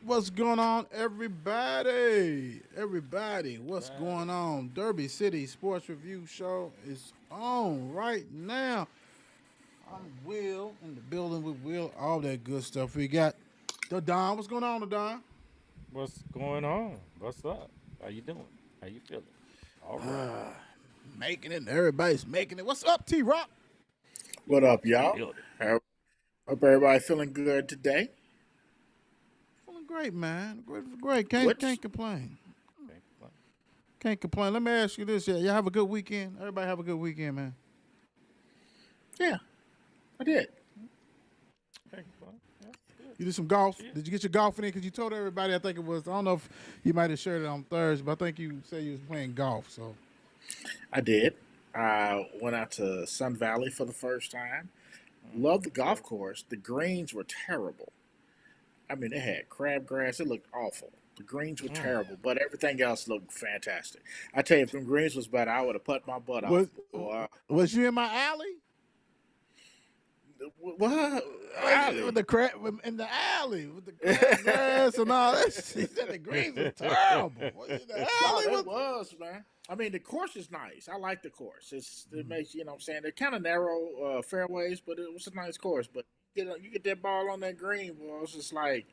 What's going on, everybody? Everybody, what's going on? Derby City Sports Review Show is on right now. I'm Will in the building with Will, all that good stuff. We got the Don. What's going on, the Don? What's going on? What's up? How you doing? How you feeling? All right. Making it. Everybody's making it. What's up, T Rock? What up, In the y'all? building. Hope everybody feeling good today. Feeling great, man. Great. Can't Which, complain. Can't complain. Can't complain. Let me ask you this: y'all have a good weekend. Everybody have a good weekend, man. yeah, I did. Can't complain. Yeah, good. You did some golf. Yeah. Did you get your golf in? Because you told everybody. I think it was. I don't know if you might have shared it on Thursday, but I think you said you was playing golf. So I did. I went out to Sun Valley for the first time. Loved the golf Okay. course. The greens were terrible. I mean, they had crabgrass. It looked awful. The greens were Mm. terrible, but everything else looked fantastic. I tell you, if them greens was better, I would have put my butt was off. Boy, was you in my alley? what? With Alley? the crab in the alley with the crabgrass and all that. He said the greens was terrible. What, in the No, alley it was. was, man. I mean, the course is nice. I like the course. It makes you know what I'm saying. They're kind of narrow fairways, but it was a nice course. But you get that ball on that green, boy. It's just like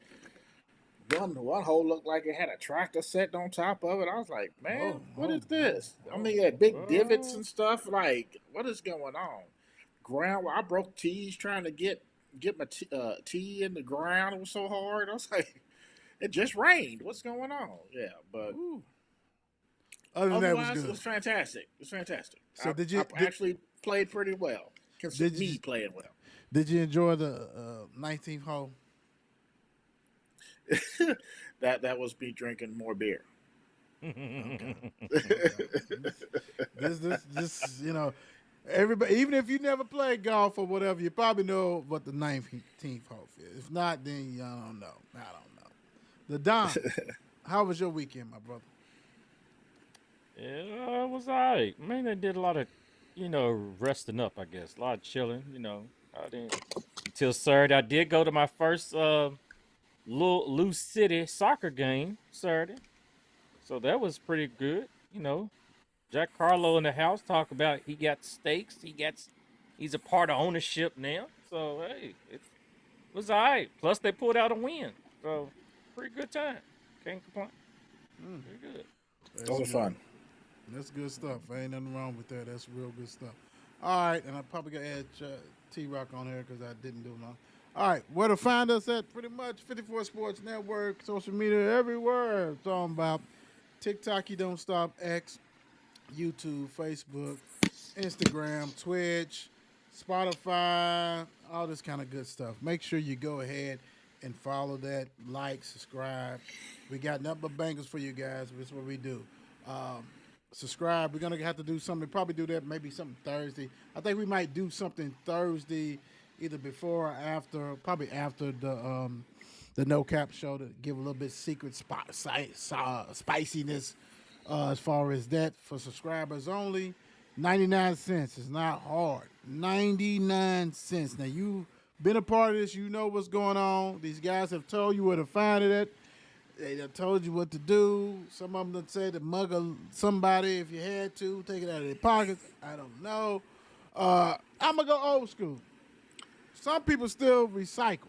one hole looked like it had a tractor set on top of it. I was like, man, what is this? I Whoa. mean, it had big divots Whoa. and stuff. Like, what is going on? Ground. I broke tees trying to get my tee in the ground. It was so hard. I was like, it just rained. What's going on? Yeah, but Ooh. Other than that, it was otherwise, it good. was fantastic. It was fantastic. So I actually played pretty well. did you Me playing well. did you enjoy the 19th hole? That was me drinking more beer. Okay. Okay. This everybody, even if you never played golf or whatever, you probably know what the 19th hole is. If not, then you don't know. I don't know. The Don, how was your weekend, my brother? Yeah, it was alright. Man, I did a lot of, resting up, I guess. A lot of chilling, I didn't until Saturday. I did go to my first Lou City soccer game Saturday. So that was pretty good. Jack Carlo in the house talk about he got stakes. He's a part of ownership now. So hey, it was all right. Plus they pulled out a win. So pretty good time. Can't complain. Mm, Pretty good. that's Those are good. fun. That's good stuff. Ain't nothing wrong with that. That's real good stuff. All right, and I probably got to add T Rock on here because I didn't do none. All right, where to find us at? Pretty much 54 Sports Network, social media everywhere. Talking about TikTok, you don't stop, X, YouTube, Facebook, Instagram, Twitch, Spotify, all this kind of good stuff. Make sure you go ahead and follow that, like, subscribe. We got nothing but bangers for you guys. That's what we do. Um, Subscribe. We're gonna have to do something. Probably do that. Maybe something Thursday. I think we might do something Thursday, either before or after. Probably after the no cap show to give a little bit secret spiciness as far as that for subscribers only. 99 cents. It's not hard. 99 cents. Now you been a part of this. You know what's going on. These guys have told you where to find it at. They done told you what to do. Some of them done said to mug somebody if you had to, take it out of their pockets. I don't know. I'm gonna go old school. Some people still recycle.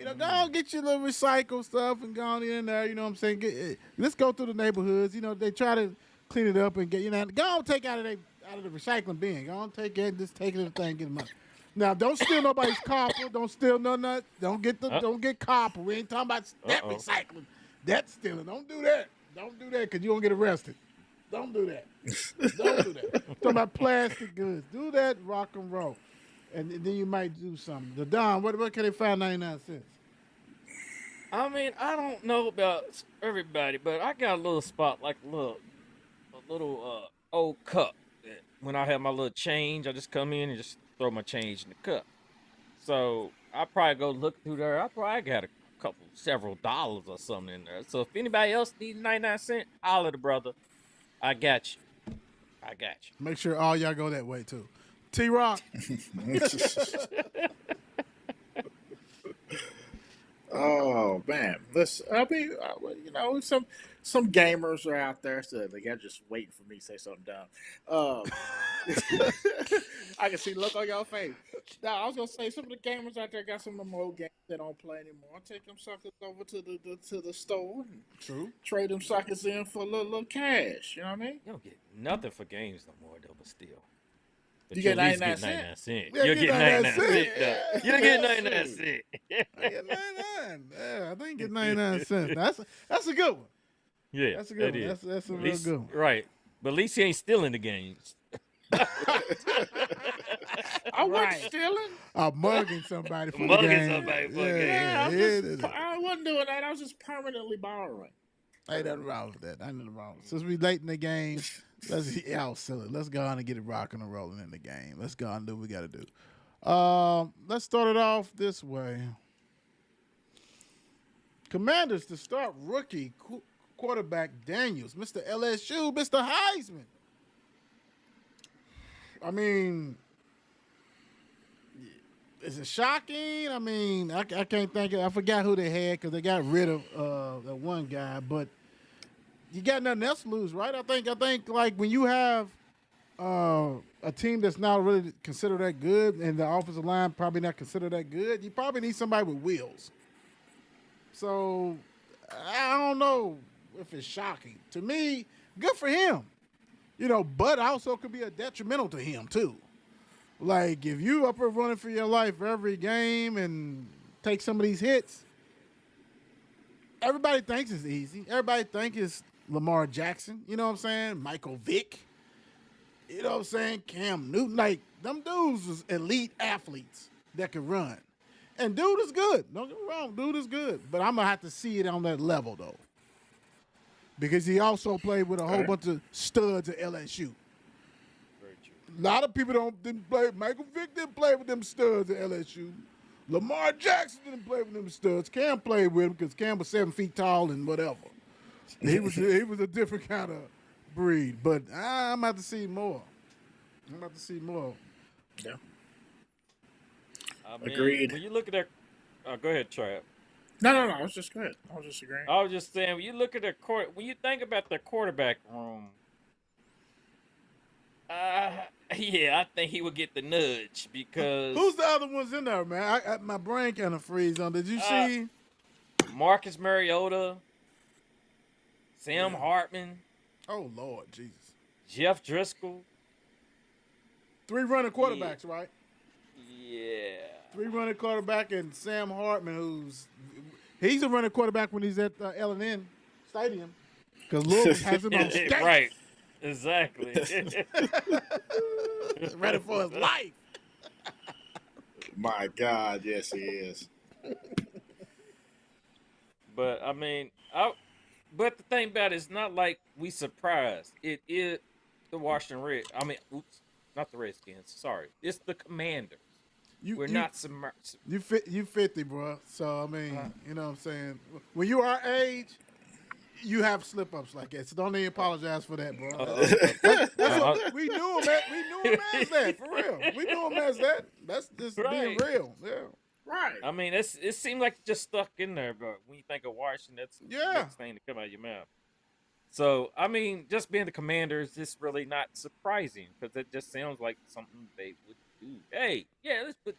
Go on, get your little recycle stuff and go on in there. You know what I'm saying? Let's go through the neighborhoods. They try to clean it up and go on, take out of the recycling bin. Go on, take it, just take it to the thing, get them out. Now, don't steal nobody's copper. Don't steal none of that. Uh Don't get copper. We ain't talking about that oh. recycling. That stealing. Don't do that. Don't do that because you gonna get arrested. Don't do that. Don't do that. Talking about plastic goods. Do that rock and roll. And then you might do something. The Don, what can they find 99 cents? I mean, I don't know about everybody, but I got a little spot like a little old cup. That when I have my little change, I just come in and just throw my change in the cup. So I probably go look through there. I probably got a couple, several dollars or something in there. So if anybody else needs 99 cent, holler the brother. I got you. I got Make sure all y'all go that way too. T Rock. Oh man, listen. I mean, some gamers are out there, so they got just waiting for me to say something dumb. I can see the look on your face. Now, I was gonna say some of the gamers out there got some of them old games that don't play anymore. Take them suckers over to the store and True. trade them suckers in for a little cash. You know what I mean? You don't get nothing for games no more though, but still. But You you get at least 99 get cents. 99 cents. Yeah, You'll get get 99 99 cents. cents though. You'll get 99 Shoot. cents. I get 99. Yeah, I think get 99 cents. That's a good one. Yeah, That's a good that one. is. That's a At real least, good one. right. But at least he ain't stealing the games. I wasn't Right. stealing. Mugging somebody for the Mugging game. somebody for a game. Yeah, yeah. I wasn't doing that. I was just permanently borrowing. Ain't nothing wrong with that. Ain't nothing wrong. Since we late in the game, let's silly. Let's go on and get it rocking and rolling in the game. Let's go on and do what we got to do. Let's start it off this way. Commanders to start rookie quarterback Daniels, Mr. LSU, Mr. Heisman. I mean, is it shocking? I mean, I can't think of. I forgot who they had because they got rid of that one guy. But you got nothing else to lose, right? I think like when you have a team that's not really considered that good, and the offensive line probably not considered that good, you probably need somebody with wheels. So I don't know if it's shocking. To me, good for him. But also could be a detrimental to him too. Like if you up and running for your life every game and take some of these hits, everybody thinks it's easy. Everybody thinks it's Lamar Jackson. You know what I'm saying? Michael Vick. You know what I'm saying? Cam Newton. Like them dudes was elite athletes that could run. And dude is good. Don't get me wrong. Dude is good. But I'm going to have to see it on that level, though. Because he also played with a whole bunch of studs at LSU. Very true. A lot of people didn't play. Michael Vick didn't play with them studs at LSU. Lamar Jackson didn't play with them studs. Cam played with him because Cam was 7 feet tall and whatever. He was a different kind of breed. But I'm about to see more. Yeah. I mean, Agreed. When you look at their, go ahead, Trap. No. I was just good. I was just agreeing. I was just saying, when you look at their when you think about their quarterback room, yeah, I think he would get the nudge because Who's the other ones in there, man? My brain kind of freeze on. Did you see? Marcus Mariota, Sam Hartman, Oh, Lord Jesus. Jeff Driscoll. 3 running quarterbacks, right? Yeah. 3 running quarterback and Sam Hartman, he's a running quarterback when he's at L&N Stadium because Louisville has him on stage. Right. Exactly. Ready for his life. My God, yes, he is. But I mean, but the thing about it, it's not like we surprised. It is the Washington Red. I mean, oops, not the Redskins. Sorry, it's the Commanders. We're not submerged. You 50, bro. So I mean, you know what I'm saying. When you our age, you have slip ups like that. So don't even apologize for that, bro. That's what we knew him. We knew him as that for real. We knew him as that. That's just being Right. real. Yeah. Right. I mean, it seemed like it just stuck in there. But when you think of Washington, that's the next thing to come out of your mouth. So I mean, just being the Commanders is really not surprising because it just sounds like something they would do. Hey, yeah, let's put,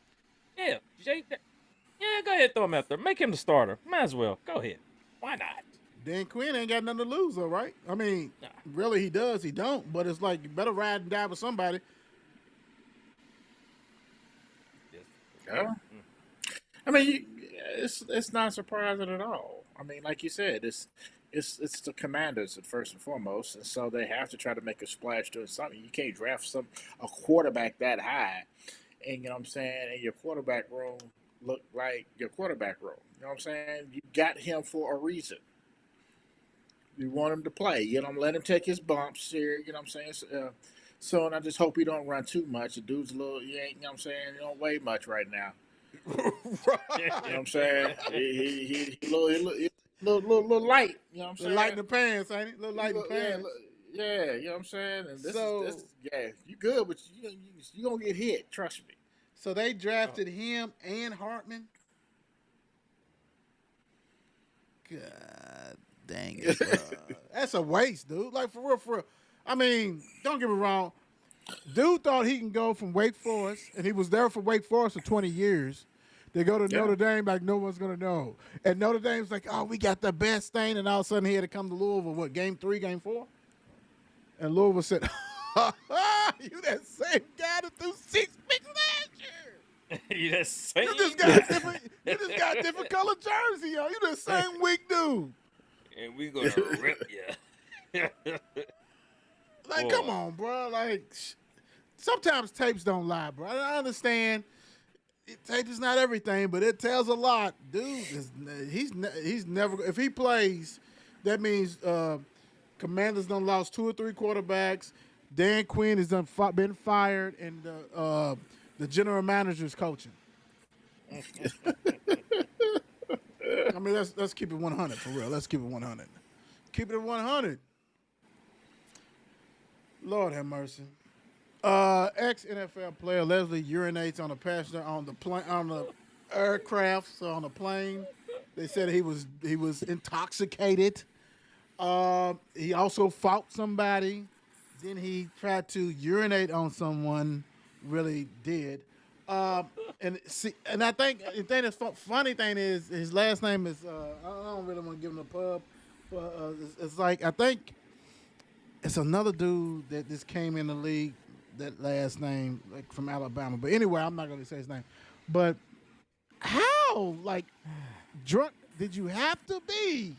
yeah, Jay, yeah, go ahead, throw him out there, make him the starter. Might as well, go ahead. Why not? Dan Quinn ain't got nothing to lose, though, right? I mean, Nah. really, he does. He don't. But it's like you better ride and die with somebody. Yeah. I mean, it's not surprising at all. I mean, like you said, it's the Commanders at first and foremost, and so they have to try to make a splash doing something. You can't draft a quarterback that high, and you know what I'm saying. And your quarterback room look like your quarterback room. You know what I'm saying. You got him for a reason. You want him to play. You don't let him take his bumps here. You know what I'm saying. So and I just hope he don't run too much. The dude's a little. You know what I'm saying. He don't weigh much right now. You know what I'm saying. He little light. You know what I'm saying. Light in the pants, ain't it? Little light in the Yeah, pants. yeah, you know what I'm saying. And this So- is yeah, you good, but you gonna get hit. Trust me. So they drafted him and Hartman. God dang it, bro. That's a waste, dude. Like, for real, for real. I mean, don't get me wrong. Dude thought he can go from Wake Forest, and he was there for Wake Forest for 20 years. They go to Notre Dame like no one's going to know. And Notre Dame's like, oh, we got the best thing. And all of a sudden he had to come to Louisville, what, game 3, game 4? And Louisville said, you that same guy that threw 6 picks last year. You that same. You just got a different color jersey on. You the same weak dude. And we gonna rip you. Like, Boy. come on, bro. Like, sometimes tapes don't lie, bro. I understand. Tape is not everything, but it tells a lot. Dude, he's never. If he plays, that means Commanders done lost 2 or 3 quarterbacks. Dan Quinn has been fired, and the general manager's coaching. I mean, let's keep it 100 for real. Let's keep it 100. Keep it 100. Lord have mercy. Ex-NFL player Leslie urinates on a passenger on the aircraft, so on the plane. They said he was intoxicated. He also fought somebody. Then he tried to urinate on someone. Really did. And I think the thing that's funny thing is his last name is I don't really want to give him a pub, but it's like I think it's another dude that just came in the league. That last name, like from Alabama. But anyway, I'm not going to say his name. But how, like, drunk did you have to be?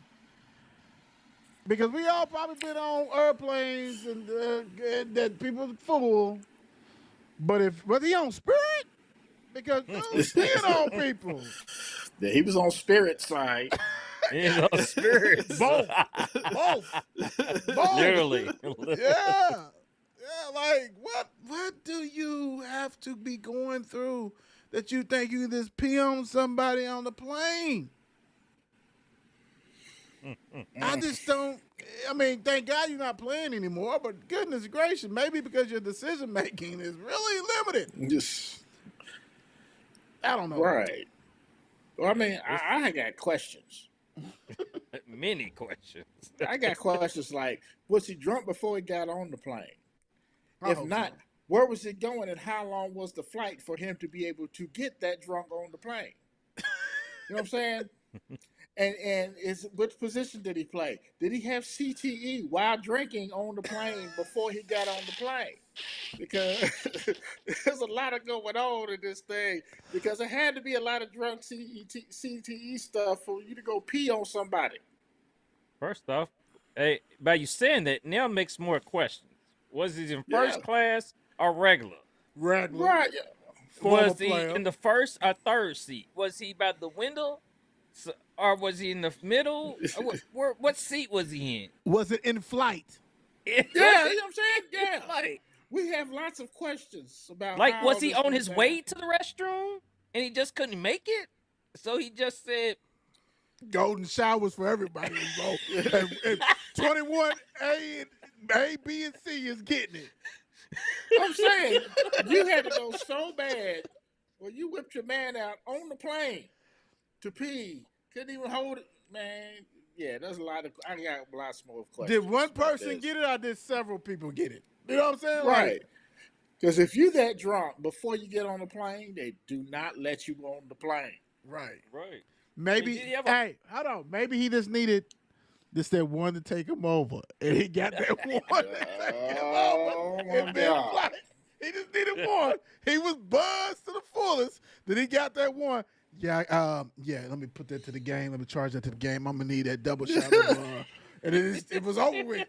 Because we all probably been on airplanes and that people fool. But was he on Spirit? Because dude spit on people. Yeah, he was on Spirit side. He's on spirits. Both. Literally. Yeah. Yeah, like what do you have to be going through that you think you can just pee on somebody on the plane? I just don't. I mean, thank God you're not playing anymore. But goodness gracious, maybe because your decision making is really limited. Just I don't know. right. Well, I mean, I got questions. Many questions. I got questions like, was he drunk before he got on the plane? I If hope not, so. where was it going and how long was the flight for him to be able to get that drunk on the plane? You know what I'm saying? And which position did he play? Did he have CTE while drinking on the plane before he got on the plane? Because there's a lot of going on in this thing. Because there had to be a lot of drunk CTE stuff for you to go pee on somebody. First off, hey, by you saying that now makes more questions. Was he in first class or regular? Regular. Right. Was he player. in the first or third seat? Was he by the window? Or was he in the middle? What seat was he in? Was it in flight? Yeah, you know what I'm saying? Yeah. Like, We have lots of questions about like how was he this on went his down. way to the restroom and he just couldn't make it? So he just said, Golden showers for everybody involved. and 21 A, B, and C is getting it. I'm saying you had to go so bad. Well, you whipped your man out on the plane to pee. Couldn't even hold it, man. Yeah, there's a lot of. I got lots more questions. Did one about person this. get it or did several people get it? You know what I'm saying? Right. Because if you that drunk before you get on the plane, they do not let you on the plane. Right. right. Maybe, Did he ever- hey, hold on. Maybe he just needed just that one to take him over. And he got that one to take him Oh, over. my And then, God. like, he just needed one. He was buzzed to the fullest. Then he got that one. Yeah, let me put that to the game. Let me charge that to the game. I'm going to need that double shot. And it was over with.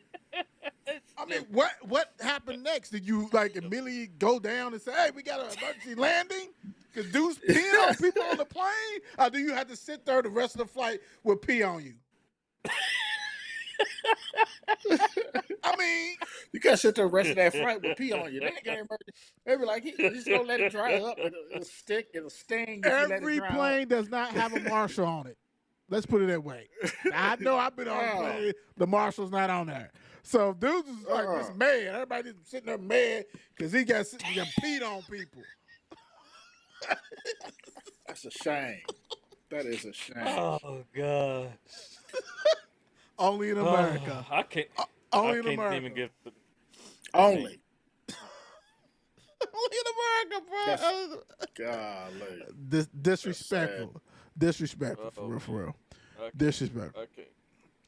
I mean, what happened next? Did you like immediately go down and say, "Hey, we got an emergency landing"? Because dudes pee on people on the plane, or do you have to sit there the rest of the flight with pee on you? I mean, You gotta sit there the rest of that flight with pee on you. They ain't gonna maybe like he's gonna let it dry up. It'll stick. It'll sting. If you let it every dry plane up. does not have a marshal on it. Let's put it that way. Now, I know I've been on a plane. The marshal's not on there. So dudes is like just mad. Everybody just sitting there mad because he got peed on people. That's a shame. That is a shame. Oh God. Only in Oh, America. I can't. I Only in can't even America. get. I can't. Only. Only in America, That's bro. golly. That's sad. Disrespectful. Disrespectful, for Oh real, for man. real. I can't. Disrespectful. I can't.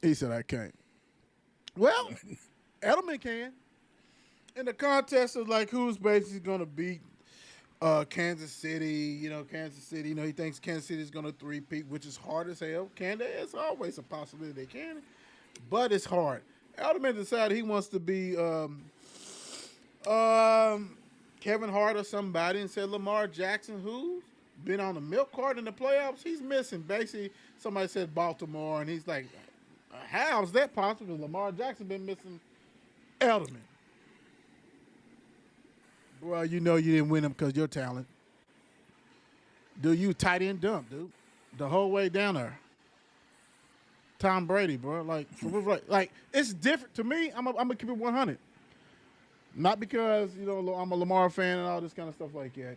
He said, I can't. Well, Edelman can. In the contest of like who's basically going to beat Kansas City, Kansas City, he thinks Kansas City is going to three-peat, which is hard as hell. It's always a possibility they can, but it's hard. Edelman decided he wants to be Kevin Hart or somebody and said Lamar Jackson, who's been on the milk cart in the playoffs, he's missing. Basically, somebody said Baltimore, and he's like, how's that possible? Lamar Jackson been missing Edelman. Well, you didn't win him because your talent. Dude, you tight end dump, dude. The whole way down there. Tom Brady, bro. Like, for real, like it's different to me. I'm gonna keep it 100. Not because I'm a Lamar fan and all this kind of stuff like that.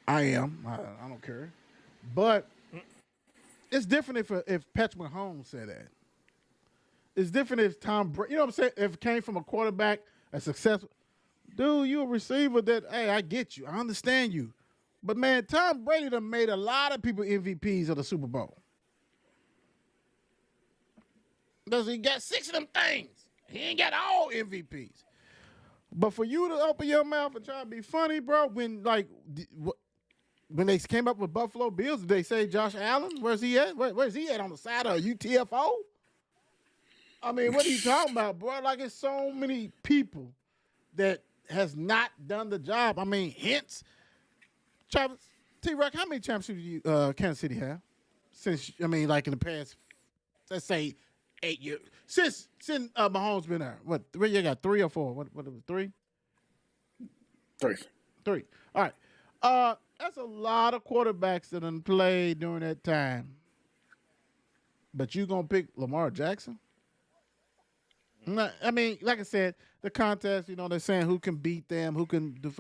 I am. I don't care. But it's different if Patrick Mahomes said that. It's different if Tom Brady. You know what I'm saying? If it came from a quarterback, a successful dude, you a receiver that, hey, I get you. I understand you. But, man, Tom Brady done made a lot of people MVPs of the Super Bowl. He got 6 of them things. He ain't got all MVPs. But for you to open your mouth and try to be funny, bro, when they came up with Buffalo Bills, did they say Josh Allen? Where's he at? Where's he at, on the side of UTFO? I mean, what are you talking about, bro? Like, it's so many people that has not done the job. I mean, hence, Travis, T-Rock, how many championships do you, Kansas City have? Since, like in the past, let's say 8 years. Since Mahomes been there. What, you got 3 or 4? What it was, 3? 3. 3. All right. That's a lot of quarterbacks that done played during that time. But you gonna pick Lamar Jackson? No, I mean, like I said, the contest, they're saying who can beat them, who can do.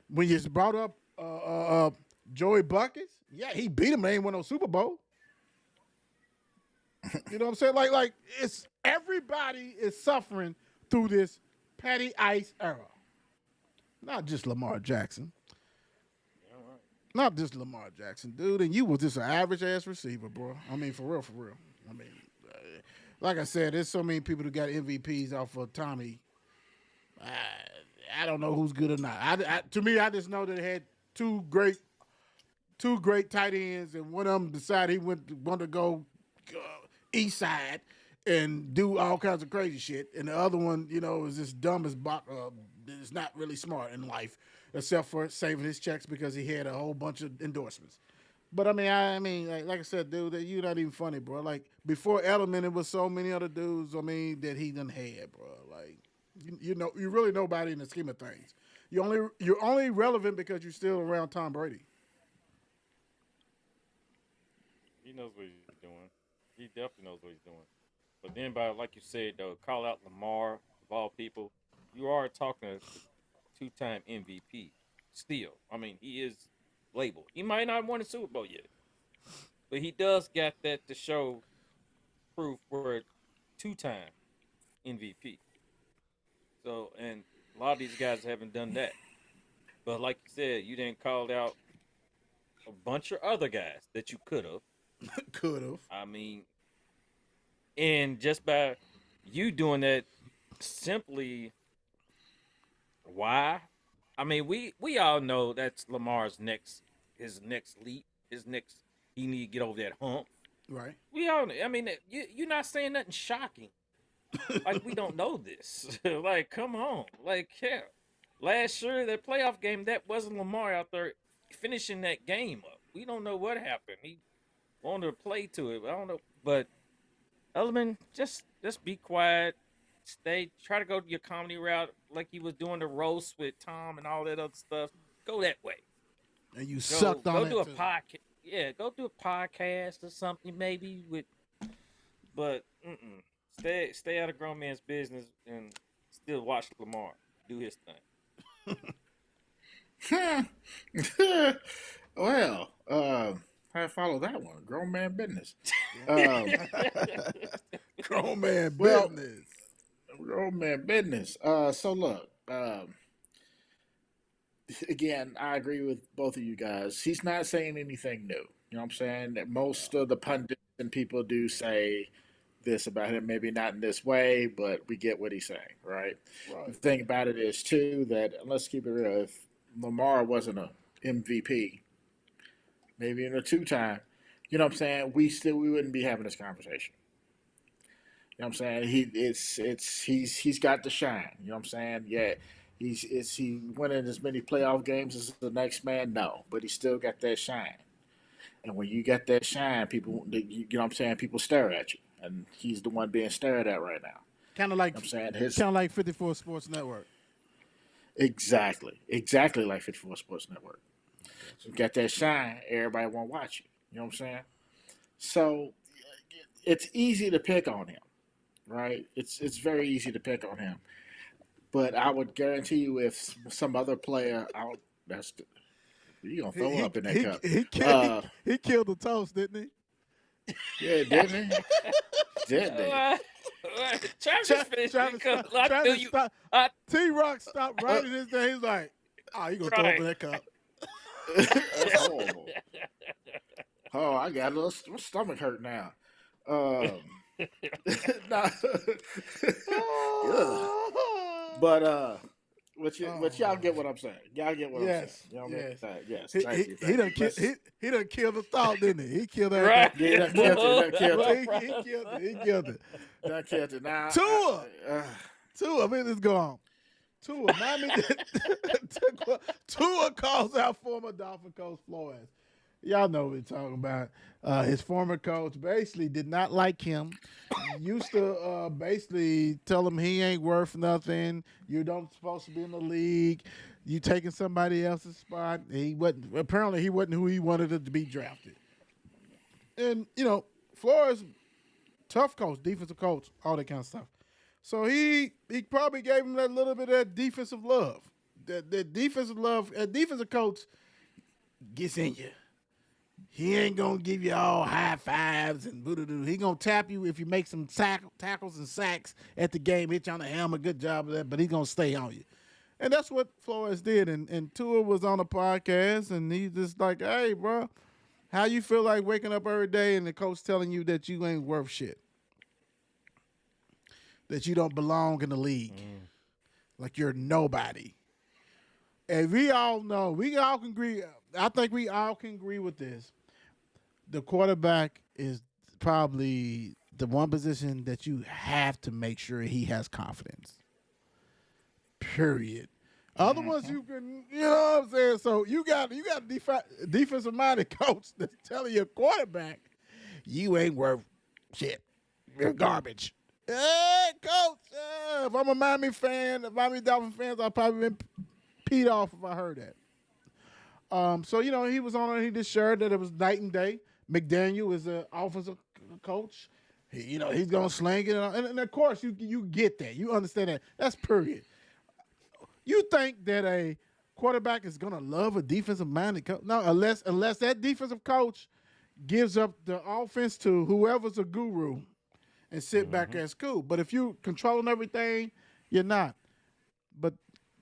When you brought up Joey Buckets, yeah, he beat him. They ain't won no Super Bowl. You know what I'm saying? Like it's everybody is suffering through this Patty Ice era. Not just Lamar Jackson. Yeah, right. Not just Lamar Jackson, dude. And you was just an average ass receiver, bro. I mean, for real. I mean, like I said, there's so many people who got MVPs off of Tommy. I don't know who's good or not. To me, I just know that they had two great tight ends, and one of them decided he wanted to go east side and do all kinds of crazy shit, and the other one, is just dumb as is not really smart in life, except for saving his checks because he had a whole bunch of endorsements. But I mean, like I said, dude, that you're not even funny, bro. Like before Edelman, it was so many other dudes. I mean, that he done had, bro. Like you're really nobody in the scheme of things. You're only relevant because you're still around Tom Brady. He knows what he's doing. He definitely knows what he's doing. But then, like you said, though, call out Lamar of all people. You are talking a 2-time MVP. Still, I mean, he is labeled. He might not have won a Super Bowl yet, but he does got that to show proof for a 2-time MVP. So, and a lot of these guys haven't done that. But like you said, you didn't call out a bunch of other guys that you could have. Could have. I mean, and just by you doing that, simply why? I mean, we all know that's Lamar's his next leap, he need to get over that hump. Right. We all, I mean, you're not saying nothing shocking. Like we don't know this. Like, come on. Like, yeah. Last year, that playoff game, that wasn't Lamar out there finishing that game up. We don't know what happened. He wanted to play to it. I don't know. But Edelman, just be quiet. Try to go your comedy route like he was doing the roast with Tom and all that other stuff. Go that way. And you sucked on it. Go do a podcast. Yeah, go do a podcast or something maybe with. But stay out of grown man's business and still watch Lamar do his thing. Well, I follow that one. Grown man business. Um, Grown man well, business. grown man business. So look. Again, I agree with both of you guys. He's not saying anything new. You know what I'm saying? That most of the pundits and people do say this about him, maybe not in this way, but we get what he's saying, right? The Right. thing about it is too that let's keep it real. If Lamar wasn't a MVP, maybe in a two-time, you know what I'm saying? We wouldn't be having this conversation. You know what I'm saying? He's got to shine. You know what I'm saying? Yeah. Is he winning as many playoff games as the next man? No, but he still got that shine. And when you got that shine, people, you know what I'm saying? People stare at you, and he's the one being stared at right now. Kind of You like know what I'm saying? His 54 Sports Network. exactly like 54 Sports Network. You got that shine, everybody want to watch you. You know what I'm saying? So it's easy to pick on him, right? It's very easy to pick on him. But I would guarantee you, if some other player out, that's you gonna He throw he up in that he cup. he, Uh, he killed the toast, didn't yeah, didn't he? Didn't he? What? he? Travis finished it Travis, 'cause I knew Travis you. stop. I T Rock stopped Uh, writing his name. He's like, "Oh, you gonna throw up right. in that cup?" that's horrible. Oh, I got a little my stomach hurt now. Um, nah, Ugh. But but y'all get what I'm saying. Y'all get what I'm saying. Yes, You know what yes. I mean? Yes. He Thank you. he Thank done you. ki- Let's, he done killed the thought, didn't he? He killed that. Right. yeah, that killed it. That killed Well, it. he killed it. He killed it. That killed it. Now, Tua, uh, Tua. I mean, let's go on. Tua, Miami. Tua calls out former Dolphin coach Flores. Y'all know what we're talking about. His former coach basically did not like him. Used to basically tell him he ain't worth nothing. You don't supposed to be in the league. You taking somebody else's spot. He wasn't. Apparently, he wasn't who he wanted to be drafted. And Flores, tough coach, defensive coach, all that kind of stuff. So he probably gave him that little bit of that defensive love. That defensive love. A defensive coach gets in you. He ain't gonna give you all high fives and boo-doo-doo. He gonna tap you if you make some tackles and sacks at the game, hit you on the helmet. Good job of that, but he's gonna stay on you. And that's what Flores did. And Tua was on a podcast, and he's just like, "Hey, bro, how you feel like waking up every day and the coach telling you that you ain't worth shit, that you don't belong in the league, like you're nobody." And we all know, we all can agree. I think we all can agree with this. The quarterback is probably the one position that you have to make sure he has confidence. Period. Other ones you can, you know what I'm saying? So you got a defensive minded coach that's telling your quarterback, you ain't worth shit. You're garbage. Hey, coach, if I'm a Miami fan, if Miami Dolphin fans, I've probably been peed off if I heard that. So he was on it. He just shared that it was night and day. McDaniel is an offensive coach. He's gonna sling it, and of course you get that. You understand that. That's period. You think that a quarterback is gonna love a defensive minded coach? No, unless that defensive coach gives up the offense to whoever's a guru and sit back at school. But if you controlling everything, you're not. But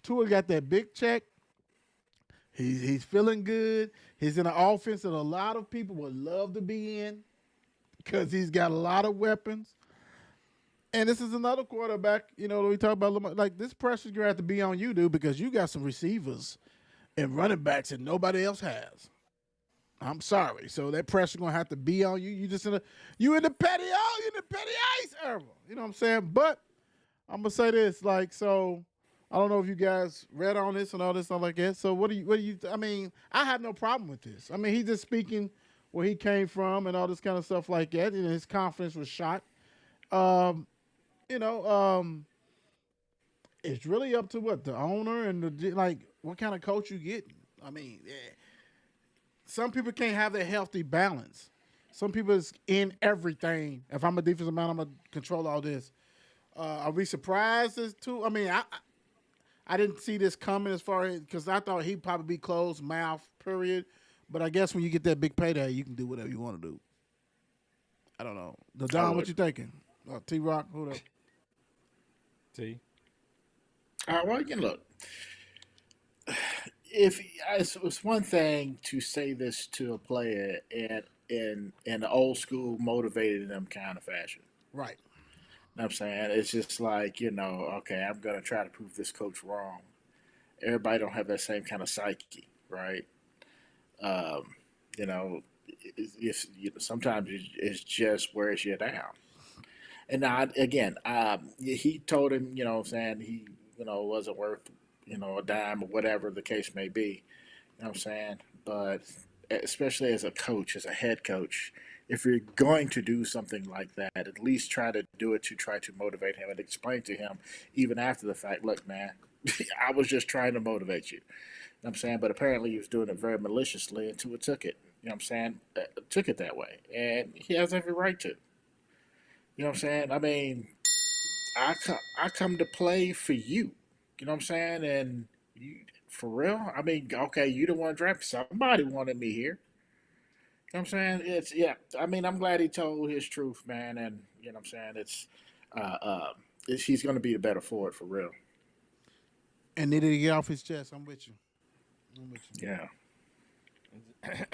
Tua got that big check. He's feeling good. He's in an offense that a lot of people would love to be in because he's got a lot of weapons. And this is another quarterback, we talk about, Lamar, like this pressure's going to have to be on you, dude, because you got some receivers and running backs that nobody else has. I'm sorry. So that pressure going to have to be on you. You in the petty ice era. You know what I'm saying? But I'm going to say this, I don't know if you guys read on this and all this stuff like that. So what do you, I mean, I have no problem with this. I mean, he's just speaking where he came from and all this kind of stuff like that. And his confidence was shot. It's really up to the owner and what kind of coach you get. I mean, some people can't have that healthy balance. Some people is in everything. If I'm a defensive man, I'm going to control all this. Are we surprised as to, I mean, I didn't see this coming as far as, because I thought he'd probably be closed mouth, period. But I guess when you get that big payday, you can do whatever you want to do. I don't know. The I Don, what would. you thinking? T Rock, hold up. See, Well, you look. If it's one thing to say this to a player in an old school motivated them kind of fashion. Right. Know what I'm saying? It's just like, okay, I'm gonna try to prove this coach wrong. Everybody don't have that same kind of psyche, right? Um, you know, sometimes it's just wears you down. And now, again, he told him, what I'm saying, he, wasn't worth, a dime or whatever the case may be. You know what I'm saying? But especially as a coach, as a head coach, if you're going to do something like that, at least try to do it to try to motivate him and explain to him, even after the fact, look, man, I was just trying to motivate you. You know what I'm saying? But apparently he was doing it very maliciously until it took it. You know what I'm saying? Took it that way. And he has every right to. You know what I'm saying? I mean, I come to play for you. You know what I'm saying? And you, for real? I mean, okay, you don't want to draft. Somebody wanted me here. You know what I'm saying? It's yeah. I mean, I'm glad he told his truth, man. And you know what I'm saying? Uh, uh, he's going to be the better for it for real. And needed to get off his chest. I'm with you. I'm with you. Yeah.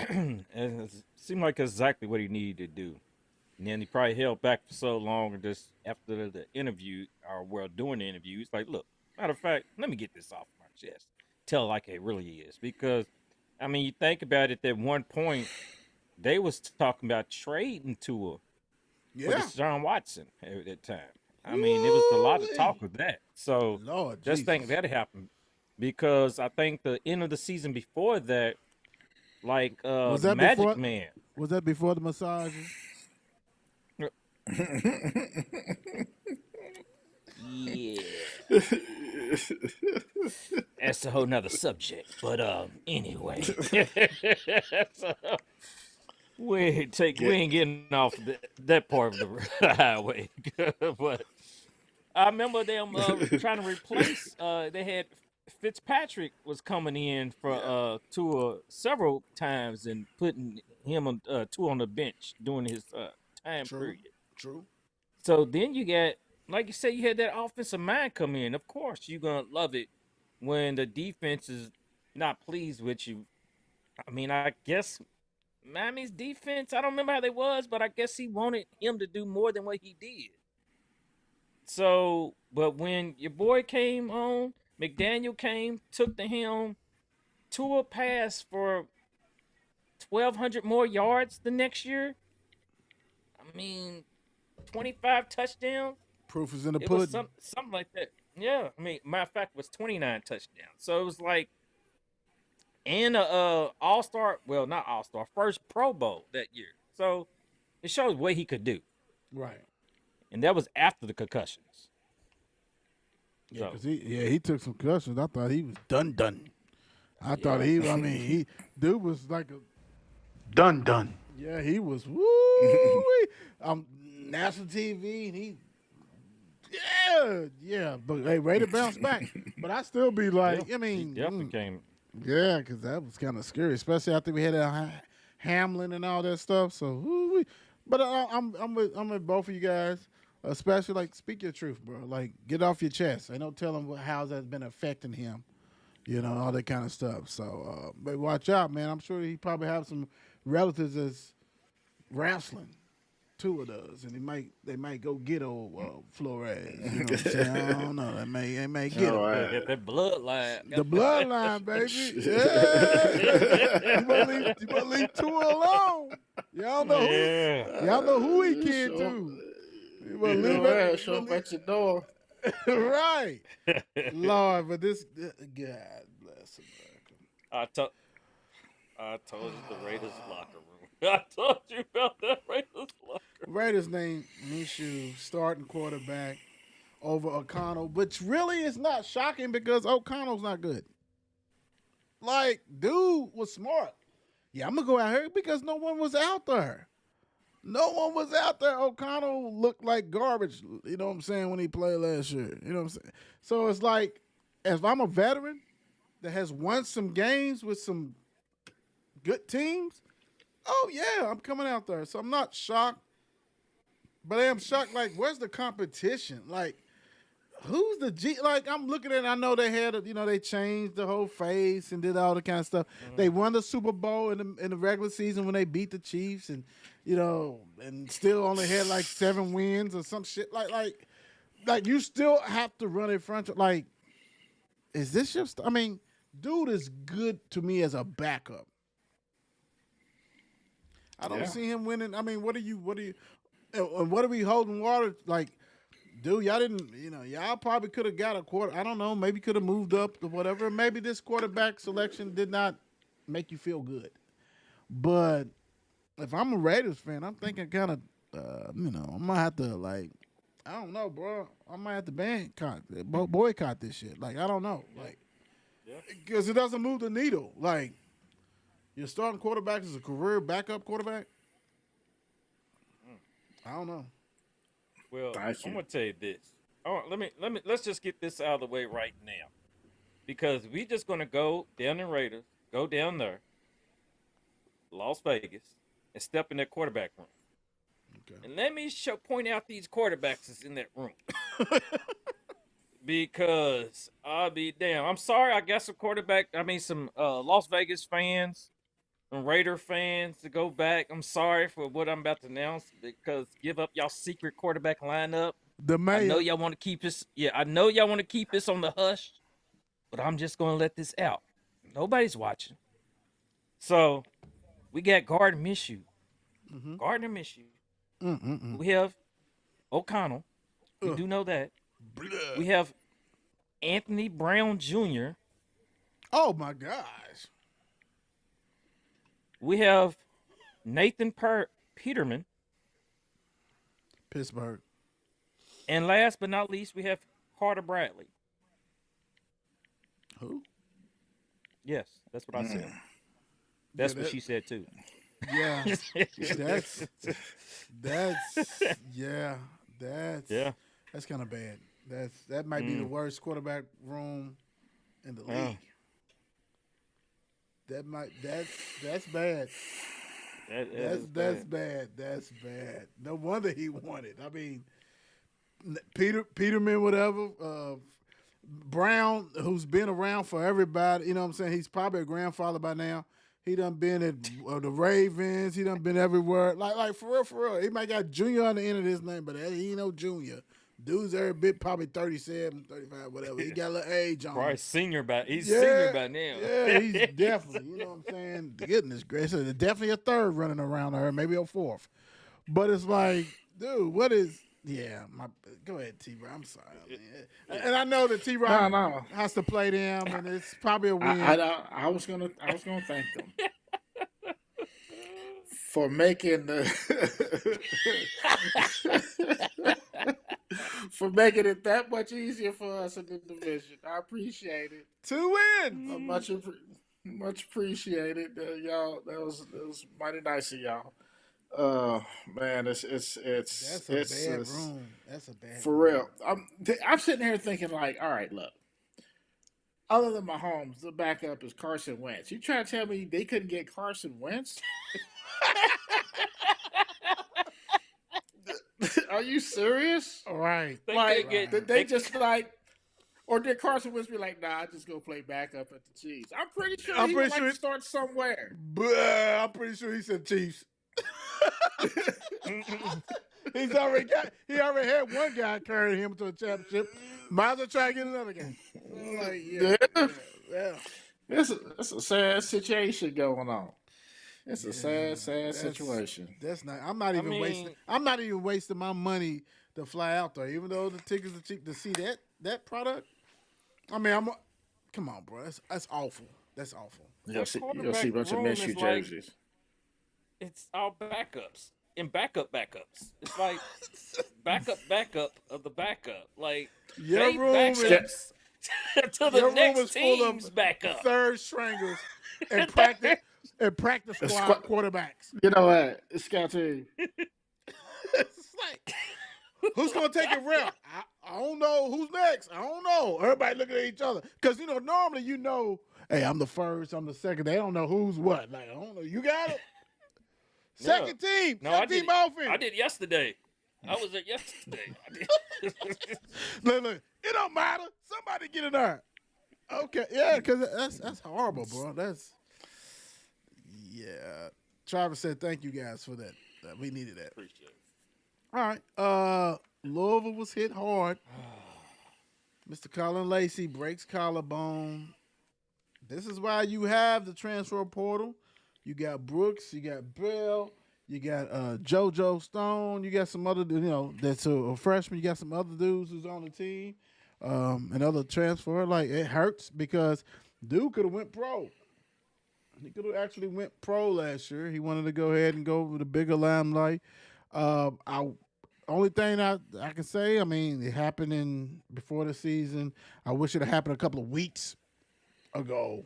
and it seemed like exactly what he needed to do. And then he probably held back for so long, and just after the interview, or well, during the interview, he's like, "Look, matter of fact, let me get this off my chest. Tell it like it really is." Because, I mean, you think about it. At one point, they was talking about trading Tua for Yeah. Deshaun Watson at that time. I mean, it was a lot of Woo-wee. talk of that. So Lord just think Jesus. that happened because I think the end of the season before that, like Was that Magic before? Man. Was that before the massages? Yeah, that's a whole nother subject. But anyway, so we Get ain't getting off that part of the highway. But I remember them trying to replace. They had Fitzpatrick was coming in for Yeah. Tua several times and putting him on Tua on the bench during his time True. period. True. So then you get, like you said, you had that offensive mind come in. Of course, you're gonna love it when the defense is not pleased with you. I mean, I guess Miami's defense, I don't remember how they was, but I guess he wanted him to do more than what he did. So, but when your boy came on, McDaniel came, took the helm, Tua passed for 1,200 more yards the next year. I mean, 25 touchdowns. Proof is in the It was pudding. something like that. Yeah, I mean, matter of fact, it was 29 touchdowns. So it was like, and a All Star, well, not All Star, first Pro Bowl that year. So it shows what he could do, Right. and that was after the concussions. Yeah, So cause he took some concussions. I thought he was done. I thought yeah, I mean he dude was like a done. Yeah, he was woo national TV and he yeah. But hey, ready to bounce back. But I still be yeah, like, I he mean, definitely came. yeah, because that was kind of scary, especially after we had Hamlin and all that stuff. So, woo-wee. But I'm with both of you guys, especially like speak your truth, bro. Like get off your chest. I don't tell him how that's been affecting him, all that kind of stuff. So, but watch out, man. I'm sure he probably have some relatives that's wrestling. Tua does, and they might go get old Flores. You know what I'm saying? I don't know. They may get all him. Yeah, got right. that bloodline. The bloodline, baby. Yeah. You better leave Tua alone. Yeah. Y'all know who he kid Show, to. You better leave it. show up at your door. Right. Lord, but this God bless America. I told you the Raiders locker room. I told you about that Raiders locker room. Raiders named Minshew starting quarterback over O'Connell, which really is not shocking because O'Connell's not good. Like, dude was smart. Yeah, I'm gonna go out here because no one was out there. No one was out there. O'Connell looked like garbage, you know what I'm saying, when he played last year. You know what I'm saying? So it's like, if I'm a veteran that has won some games with some good teams, oh yeah, I'm coming out there. So I'm not shocked, but I am shocked. Like, where's the competition? Like, who's the G? Like, I'm looking at it, I know they had, they changed the whole face and did all the kind of stuff. They won the Super Bowl in the regular season when they beat the Chiefs, and and still only had like 7 wins or some shit. Like you still have to run a franchise. Like, is this just? I mean, dude is good to me as a backup. I don't Yeah. see him winning. I mean, what are you? And what are we holding water? Like, dude, y'all didn't. Y'all probably could have got a quarter. I don't know. Maybe could have moved up or whatever. Maybe this quarterback selection did not make you feel good. But if I'm a Raiders fan, I'm thinking kind of, I might have to like, I don't know, bro. I might have to boycott this shit. Like, I don't know, like, because it doesn't move the needle. Like, your starting quarterback is a career backup quarterback. I don't know. Well, Thank you. I'm gonna tell you this. Oh, let's just get this out of the way right now, because we just gonna go down the Raiders, go down there, Las Vegas, and step in that quarterback room. Okay. And let me point out these quarterbacks that's in that room. Because I'll be damn. I'm sorry, I got some Las Vegas fans and Raider fans to go back. I'm sorry for what I'm about to announce, because give up y'all secret quarterback lineup. The I mayor. know y'all want to keep this. Yeah, I know y'all want to keep this on the hush, but I'm just gonna let this out. Nobody's watching. So we got Gardner Minshew. Gardner Minshew. We have O'Connell. We do know that. We have Anthony Brown Jr. Oh my gosh. We have Nathan Peterman. Pittsburgh. And last but not least, we have Carter Bradley. Who? Yes, that's what I said. That's what she said too. Yeah. That's kind of bad. That might be the worst quarterback room in the league. That's bad. That's bad. That's bad. No wonder he won it. I mean, Peterman, whatever. Brown, who's been around for everybody. You know what I'm saying? He's probably a grandfather by now. He done been at the Ravens. He done been everywhere. Like for real. He might got junior on the end of his name, but he ain't no junior. Dude's every bit probably 37, 35, whatever. He got a little age on Probably him. senior by now. Yeah, he's definitely, you know what I'm saying? Goodness gracious. There's definitely a third running around her, maybe a fourth. But it's like, dude, what is go ahead, T-Rock. I'm sorry. Man. And I know that T-Rock has to play them, and it's probably a win. I was gonna thank them for making for making it that much easier for us in the division. I appreciate it. 2 wins. Much appreciated, y'all. That was mighty nice of y'all. Man, it's That's a bad room. That's a bad for room. real. I'm sitting here thinking like, all right, look. Other than Mahomes, the backup is Carson Wentz. You trying to tell me they couldn't get Carson Wentz? Are you serious? All right. Like, did they just like, or did Carson Wentz be like, nah, I just go play backup at the Chiefs? I'm pretty sure he would like to start somewhere. I'm pretty sure he said Chiefs. He already had one guy carrying him to a championship. Might as well try to get another guy. Like, yeah. It's a sad situation going on. It's a sad situation. That's not. I'm not even wasting my money to fly out there, even though the tickets are cheap to see that product. I mean, come on, bro. That's awful. That's awful. You'll see a bunch of Minshew jerseys. It's all backups and backups. It's like backup of the backup. Like your room backups to the your next room is full of team's backup. third stringers and practice squad quarterbacks. You know what? It's Scott team. It's like, who's gonna take a rep? I don't know. Who's next? I don't know. Everybody looking at each other because normally Hey, I'm the first. I'm the second. They don't know who's what. Like I don't know. You got it. No. Second team. No, I Second did. team offense. I did yesterday. I was there yesterday. I did. Look, it don't matter. Somebody get in there. Okay, yeah, because that's horrible, bro. Yeah. Travis said thank you guys for that. We needed that. Appreciate it. All right. Louisville was hit hard. Mr. Colin Lacey breaks collarbone. This is why you have the transfer portal. You got Brooks, you got Bell, you got JoJo Stone, you got some other, that's a freshman. You got some other dudes who's on the team, another transfer. Like it hurts because dude could have went pro. He could have actually went pro last year. He wanted to go ahead and go with a bigger limelight. Only thing I can say, I mean, it happened before the season. I wish it had happened a couple of weeks ago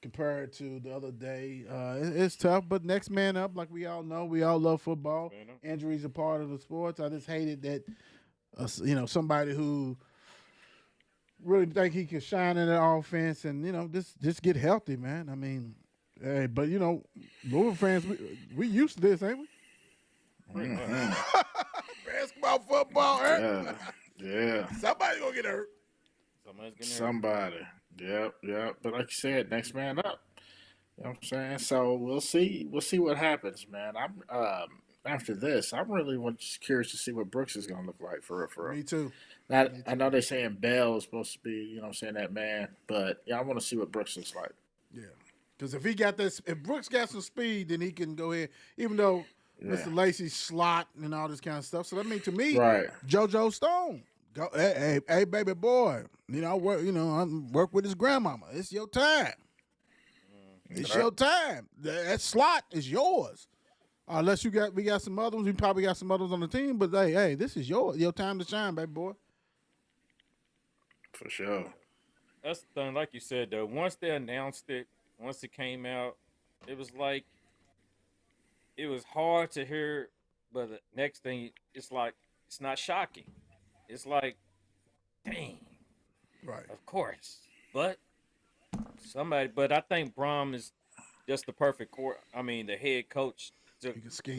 compared to the other day. It's tough, but next man up, like we all know. We all love football. Injuries are part of the sports. I just hated that, somebody who really think he can shine in the offense and, just get healthy, man. I mean, hey, but, Louisville fans, we used to this, ain't we? Basketball, football, hurt. Yeah. Somebody gonna get hurt. Somebody. Yep. But like you said, next man up. You know what I'm saying? So we'll see. We'll see what happens, man. I'm after this, I'm really just curious to see what Brooks is gonna look like for real. Me too. I know they're saying Bell is supposed to be, that man, but yeah, I want to see what Brooks looks like. Yeah. Because if Brooks got some speed, then he can go ahead, even though Mr. Lacey's slot and all this kind of stuff. So that means to me, right. JoJo Stone, go, hey, baby boy, work with his grandmama. It's your time. It's your time. That slot is yours. Unless we got some other ones. We probably got some others on the team, but hey, this is your time to shine, baby boy. For sure. That's the thing, like you said, though. Once they announced it, once it came out, it was like, it was hard to hear, but the next thing, it's like, it's not shocking. It's like, dang. Right. Of course. But I think Brom is just the perfect the head coach to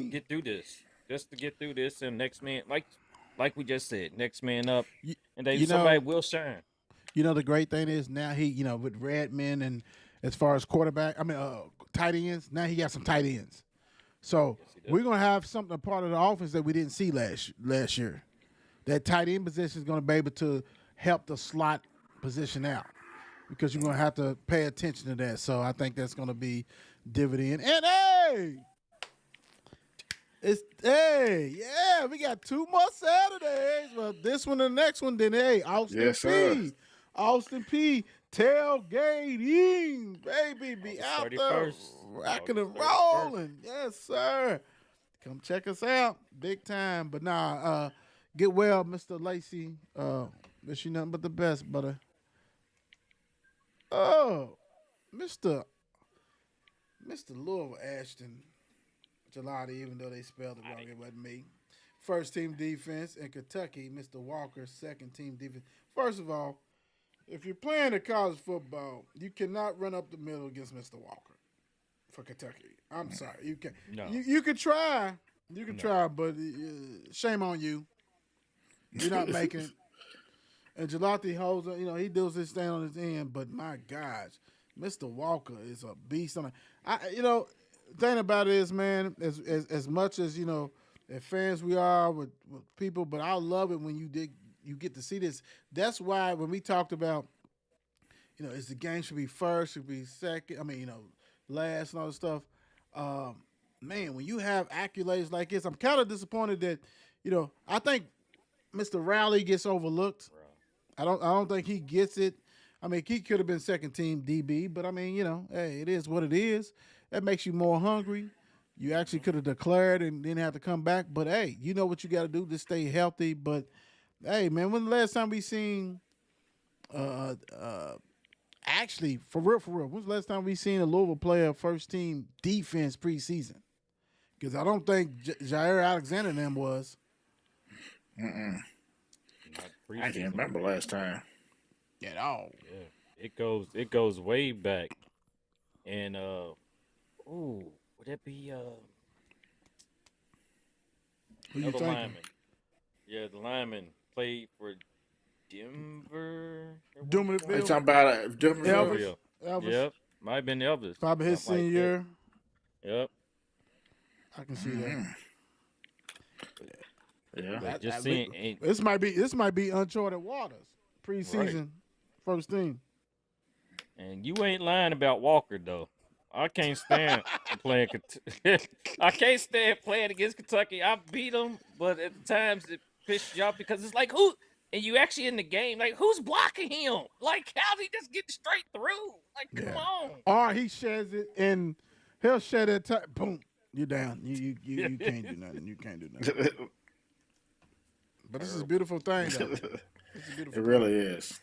get through this. Just to get through this, and next man, like we just said, next man up, and somebody will shine. The great thing is now he, with Redmond and as far as tight ends, now he got some tight ends. So we're gonna have something, a part of the offense that we didn't see last year. That tight end position is gonna be able to help the slot position out because you're gonna have to pay attention to that. So I think that's gonna be dividend. And we got 2 more Saturdays. Well, this one and the next one. Then Austin P. Tailgating, baby, be out there rocking and rolling. Yes, sir. Come check us out, big time. But get well, Mr. Lacey. Wish you nothing but the best, brother. Oh, Mr. Louisville Ashton Gelati, even though they spelled it wrong, it wasn't me. First team defense in Kentucky, Mr. Walker, second team defense. First of all, if you're playing a college football, you cannot run up the middle against Mr. Walker for Kentucky. I'm sorry, you can. No. You can try. You can try, but shame on you. You're not making it. And Gelati holds, he does his thing on his end. But my gosh, Mr. Walker is a beast. The thing about it is, man, as much as as fans we are with people, but I love it when you get to see this. That's why when we talked about, is the game should be first, should be second, last and all this stuff. Man, when you have accolades like this, I'm kind of disappointed that, I think Mr. Rowley gets overlooked. I don't think he gets it. He could have been second team DB, but hey, it is what it is. That makes you more hungry. You actually could have declared and didn't have to come back. But hey, you know what you got to do to stay healthy. But hey, man, when the last time we seen, actually for real, when's the last time we seen a Louisville player first team defense preseason? Because I don't think Jair Alexander and them was. I can't remember last time. At all. it goes way back. And ooh, would that be Who you another thinking? lineman? Yeah, the lineman played for Denver at one Doomit point. You Bill, talking about Elvis, Denverville? Denverville. Elvis. Yep, might have been Elvis, Probably his something like senior that. year. Yep. I can see that. Yeah. But just I- seeing, and, This might be uncharted waters. Preseason, first team. and you ain't lying about Walker though. I can't stand playing. I can't stand playing against Kentucky. I beat them, but at times it pisses you off because it's like who, and you actually in the game. Like who's blocking him? Like how's he just getting straight through? Like come on. Or he sheds it and he'll shed it. Boom, you're down. You can't do nothing. You can't do nothing. But this is a beautiful thing, though. It's a beautiful It thing. really is.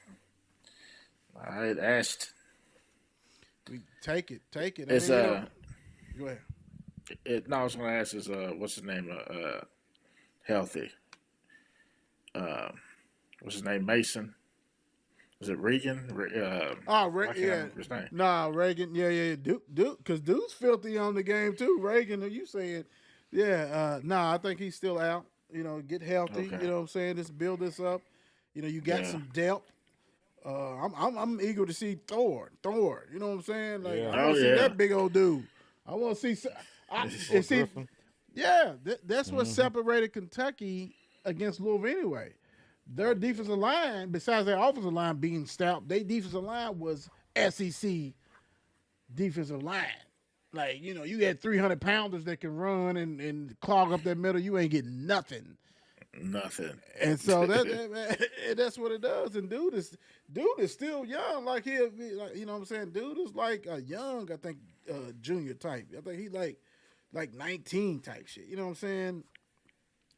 All right, Ashton. We take it. I It's mean, go ahead. no, I was gonna ask is what's his name? Healthy. What's his name? Mason. Is it Regan? Oh, I Ray, can't yeah. remember his name. Nah, Reagan. Yeah. Duke, because Duke's filthy on the game too. Reagan, are you saying? Yeah. Nah, I think he's still out. Get healthy. Okay. You know what I'm saying? Just build this up. You got Yeah. some depth. I'm eager to see Thor. You know what I'm saying? Like Yeah. I want to see yeah. that big old dude. I want to see. And see, Griffin. yeah, that's what separated Kentucky against Louisville anyway. Their defensive line, besides their offensive line being stout, their defensive line was SEC defensive line. Like, you had 300 pounders that can run and clog up that middle. You ain't getting nothing. Nothing. And so that's what it does. And dude is still young. Like he'll be like, you know what I'm saying? Dude is like a young, I think, junior type. I think he like 19 type shit. You know what I'm saying?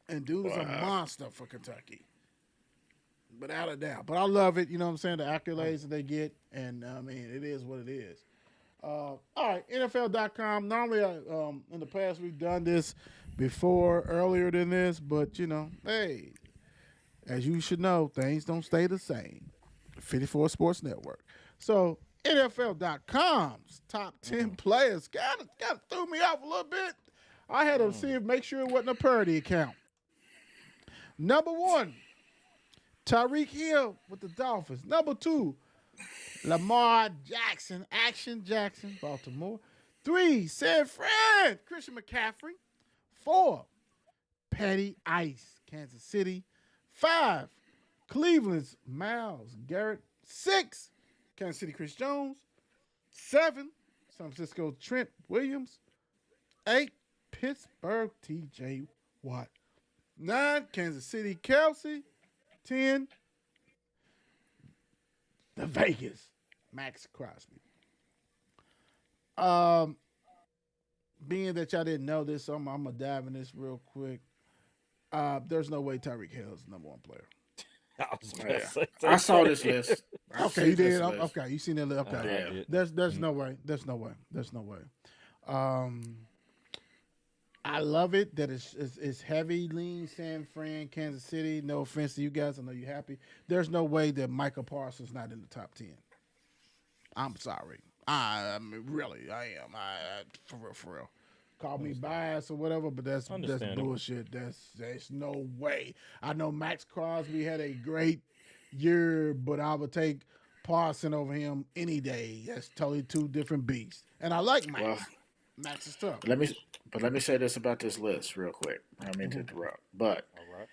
And dude is a monster for Kentucky. Without a doubt. But I love it, you know what I'm saying? The accolades that they get. And I mean, it is what it is. All right, NFL.com. Normally, in the past, we've done this before, earlier than this, but hey, as you should know, things don't stay the same. 54 Sports Network. So, NFL.com's top 10 players kind of threw me off a little bit. I had to make sure it wasn't a parody account. Number 1, Tyreek Hill with the Dolphins. Number 2, Lamar Jackson, Action Jackson, Baltimore. 3, San Fran, Christian McCaffrey. 4, Patty Ice, Kansas City. 5, Cleveland's Myles Garrett. 6, Kansas City Chris Jones. 7, San Francisco Trent Williams. 8, Pittsburgh TJ Watt. 9, Kansas City Kelsey. 10, the Vegas Max Crosby. Being that y'all didn't know this, I'm gonna dive in this real quick. There's no way Tyreek Hill is the number 1 player. I was about Yeah. to say I saw this list. I Okay, you see this did. list. Okay, you seen that list. Okay, I Yeah. did. there's no way. There's no way. I love it that it's heavy lean San Fran, Kansas City. No offense to you guys, I know you're happy. There's no way that Michael Parsons not in the top 10. I'm sorry. I mean, really, I am. For real. Call me biased or whatever, but that's Understandable. bullshit. There's no way. I know Max Crosby had a great year, but I would take Parson over him any day. That's totally 2 different beasts. And I like Max. Well, Max is tough. let me say this about this list real quick. I mean to interrupt, but All right.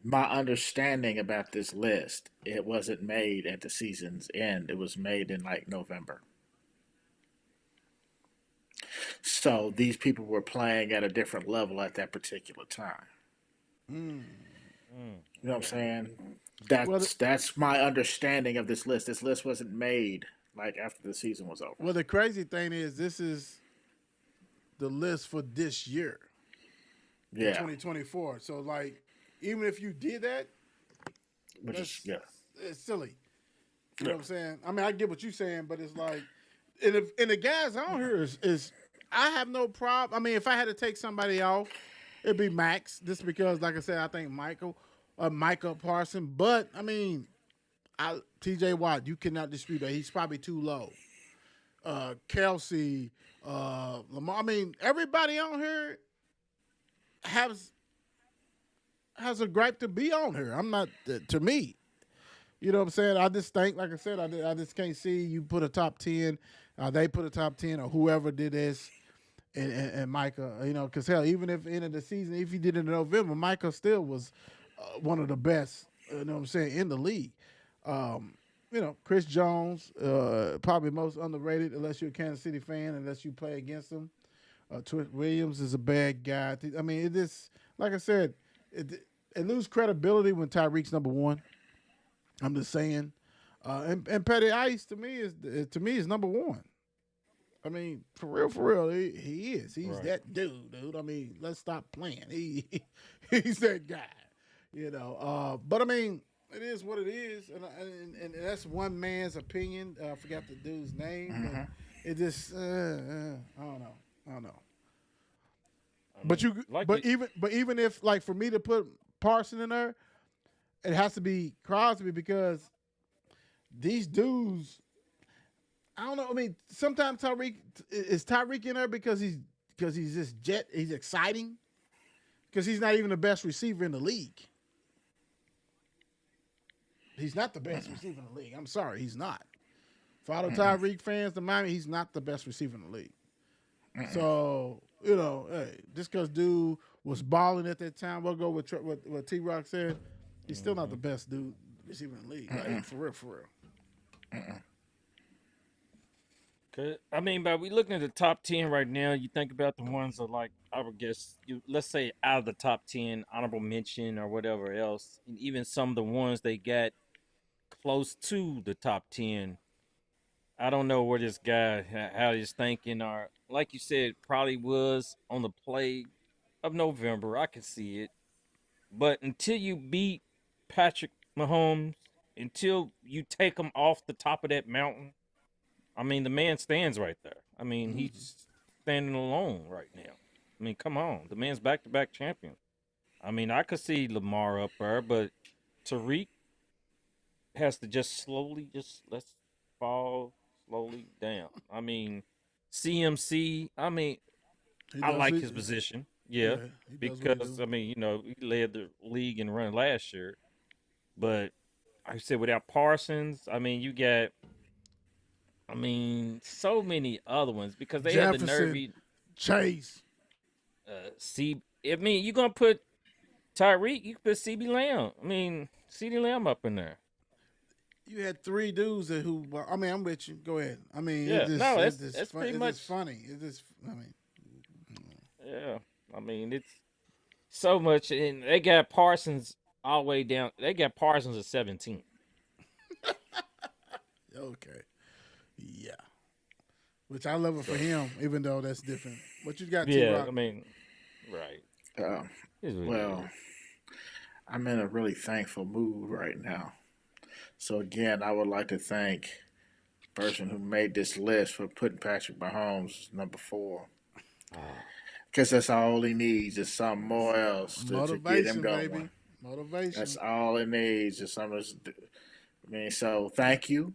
my understanding about this list, it wasn't made at the season's end. It was made in like November. So these people were playing at a different level at that particular time. You know what I'm saying? That's my understanding of this list. This list wasn't made like after the season was over. Well, the crazy thing is, this is the list for this year, Yeah, 2024. So, like, even if you did that, which is that's- yeah. it's silly. You know what I'm saying? I mean, I get what you're saying, but it's like, and the guys on here is I have no problem. I mean, if I had to take somebody off, it'd be Max, just because, like I said, I think Micah Parson. But I mean, T.J. Watt, you cannot dispute that. He's probably too low. Kelsey, Lamar. I mean, everybody on here has a gripe to be on here. I'm not to me. You know what I'm saying? I just think, like I said, I just can't see you put a top 10. They put a top 10 or whoever did this, and Micah. You know, because hell, even if end of the season, if he did it in November, Micah still was one of the best. You know what I'm saying, in the league. You know, Chris Jones, probably most underrated unless you're a Kansas City fan, unless you play against him. Trent Williams is a bad guy. I mean, it just, like I said, it loses credibility when Tyreek's number one. I'm just saying. And Petty Ice to me is number one. I mean, for real, he is. He's Right. that dude. I mean, let's stop playing. He's that guy. You know. But I mean, it is what it is, and that's one man's opinion. I forgot the dude's name, but it just I don't know. I But mean, like even if, like, for me to put Parson in there, it has to be Crosby, because these dudes, I don't know. I mean, sometimes Tyreek in there because he's just he's exciting, because he's not even the best receiver in the league. He's not the best receiver in the league. I'm sorry, he's not. For all the Tyreek fans, the Miami, he's not the best receiver in the league. So, you know, hey, just because dude was balling at that time, we'll go with what T Rock said. He's still not the best dude receiver in the league. Like, for real. I mean, but we looking at the top 10 right now. You think about the ones that, like, I would guess, let's say out of the top 10, honorable mention or whatever else, and even some of the ones they got close to the top 10. I don't know where this guy, how he's thinking, or like you said, probably was on the play of November. I can see it. But until you beat Patrick Mahomes, until you take him off the top of that mountain, I mean, the man stands right there. I mean, he's standing alone right now. I mean, come on. The man's back-to-back champion. I mean, I could see Lamar up there, but Tariq has to just let's fall slowly down. I mean, CMC, I mean, He I does like it. his position. Yeah, He does what he because do. I mean, he led the league in run last year. But like I said, without Parsons, I mean, you got, I mean, so many other ones because they had the Jefferson, nervy Chase. C. I mean, you gonna put Tyreek? You can put CB Lamb. I mean, CeeDee Lamb up in there. You had three dudes who. Well, I mean, I'm with you. Go ahead. I mean, Yeah, no, it's just that's pretty it's much. just funny. It's just. I mean, Yeah, I mean, it's so much, and they got Parsons all the way down. They got Parsons at 17. okay, yeah. Which I love it for him, even though that's different. What you got, T Yeah, Rock? I mean, right. Uh, It's what it well, is. I'm in a really thankful mood right now. So again, I would like to thank the person who made this list for putting Patrick Mahomes number 4. Ah, Because that's all he needs is something more else to get him Motivation, going. baby. Motivation. That's all it needs is something. I mean, so thank you.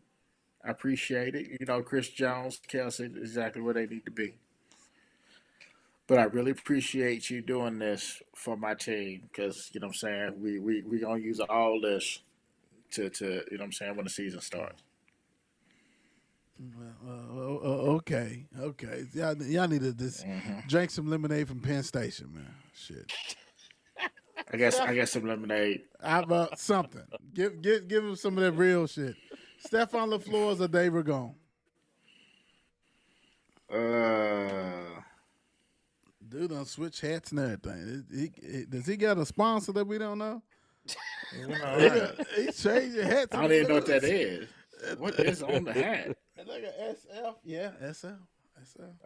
I appreciate it. You know, Chris Jones, Kelsey, exactly where they need to be. But I really appreciate you doing this for my team because, you know what I'm saying, we going to use all this to, you know what I'm saying, when the season starts. Okay. Y'all need to just drink some lemonade from Penn Station, man. Shit. I guess some lemonade. How about something? Give him some of that real shit. Stefan LaFleur's or Dave Ragone? Uh, Dude done switch hats and everything. Does he got a sponsor that we don't know? He changed your hats. I don't even know what that is. What is on the hat? It's like a SF. Yeah, SF.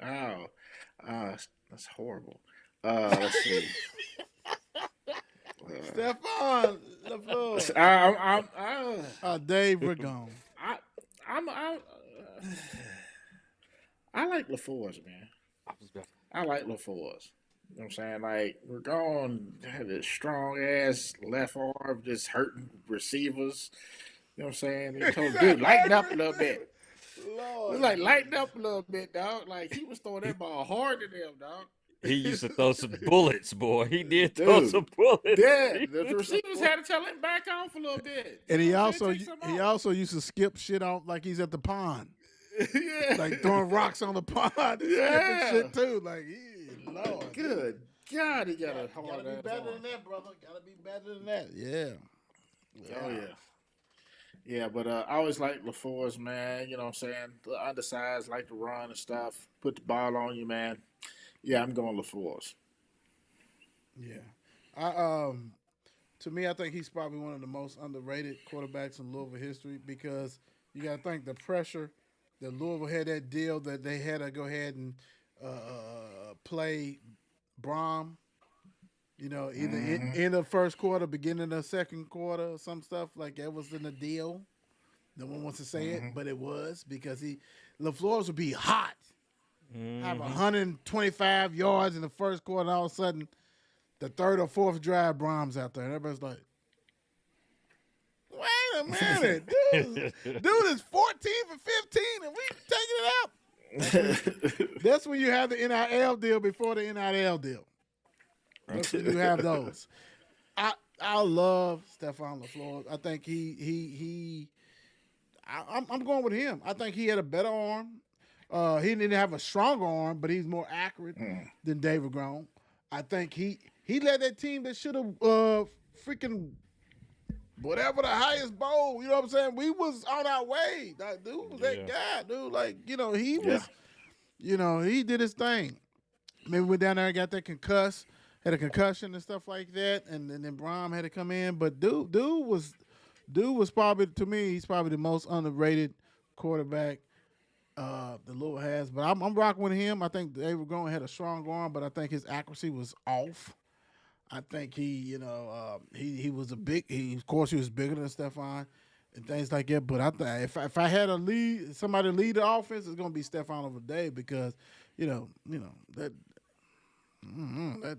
Oh, that's horrible. Let's see. Stefan LaFleur. Dave Ragone. I, I like LaForce, man. I was about I like LaForce. You know what I'm saying? Like, we're going to have this strong ass left arm just hurting receivers. You know what I'm saying? He told dude, lighten up a little bit. Lord. It's like lighten up a little bit, dog. Like he was throwing that ball hard to them, dog. He used to throw some bullets, boy. He did throw some Dude, bullets. yeah, the receivers had to tell him back off a little bit. You And know he what I'm also saying? Take some he off. also used to skip shit off like he's at the pond, Yeah, like throwing rocks on the pond, and Yeah. skipping shit too. Like, Lord, Good God, he got a Gotta hard be ass better arm. than that, brother. Gotta be better than that. Yeah. Oh yeah. Yeah, but I always like LaForce, man. You know what I'm saying? The undersized, like to run and stuff. Put the ball on you, man. Yeah, I'm going LaForce. Yeah. I to me, I think he's probably one of the most underrated quarterbacks in Louisville history because you got to think the pressure that Louisville had that deal that they had to go ahead and play Brom. You know, either in the first quarter, beginning of the second quarter, or some stuff like that was in the deal. No one wants to say it, but it was because LaFleur would be hot, have 125 yards in the first quarter, and all of a sudden, the third or fourth drive, Brahms out there, and everybody's like, "Wait a minute, dude is 14 for 15, and we taking it out." That's when you have the NIL deal before the NIL deal. That's when you have those. I love Stephon LaFleur. I think I'm going with him. I think he had a better arm. He didn't have a stronger arm, but he's more accurate than David Grohm. I think he led that team that should have freaking whatever the highest bowl. You know what I'm saying? We was on our way. That dude was that guy, dude. Like, he was, he did his thing. Maybe went down there and got that had a concussion and stuff like that, and then Brom had to come in. But dude was probably, to me, he's probably the most underrated quarterback the Louisville has. But I'm rocking with him. I think David Grohl had a strong arm, but I think his accuracy was off. I think he was of course he was bigger than Stephon and things like that. But I think if I had somebody to lead the offense, it's gonna be Stephon over Dave because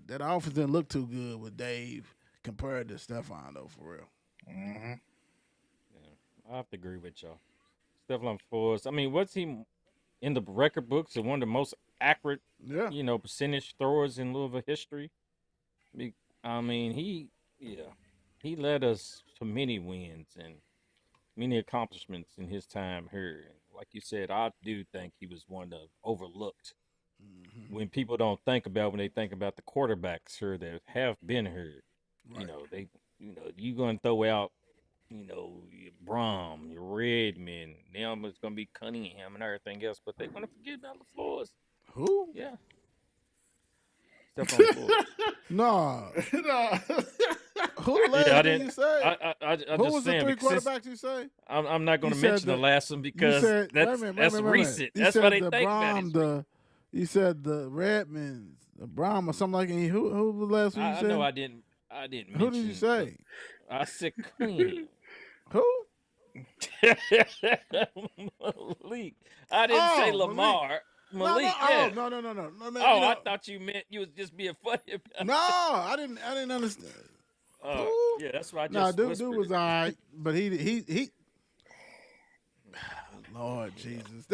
that offense didn't look too good with Dave compared to Stephon though, for real. I have to agree with y'all. Stephon Forrest. I mean, what's he in the record books? One of the most accurate, Yeah. percentage throwers in Louisville history. I mean, he led us to many wins and many accomplishments in his time here. Like you said, I do think he was one of the overlooked. When people don't think about when they think about the quarterbacks here that have been here, Right. you gonna throw out, your Brom, your Redmond, them it's gonna be Cunningham and everything else, but they're gonna forget about the floors. Who? Yeah, step on the floor. No. No. Who the last Yeah, I did didn't. you say? I Who just was the saying three because quarterbacks you say? I'm not going You to said mention the the- last one You because said that's wait a minute, that's wait a minute. recent. You That's said why they the think Brom, about it. you said the Redmonds, the Brom or something like that. Who was the last one you I said? know I didn't. I didn't Who mention. did you say? I said Cunningham. Who? Malik. I didn't say Oh, Lamar. Malik. No. Yeah. Oh, no. Man, Oh, I thought you meant you was just being funny about. No, I didn't understand. Who? Yeah, that's why I No, just dude whispered was it. all right, but he. Lord Jesus,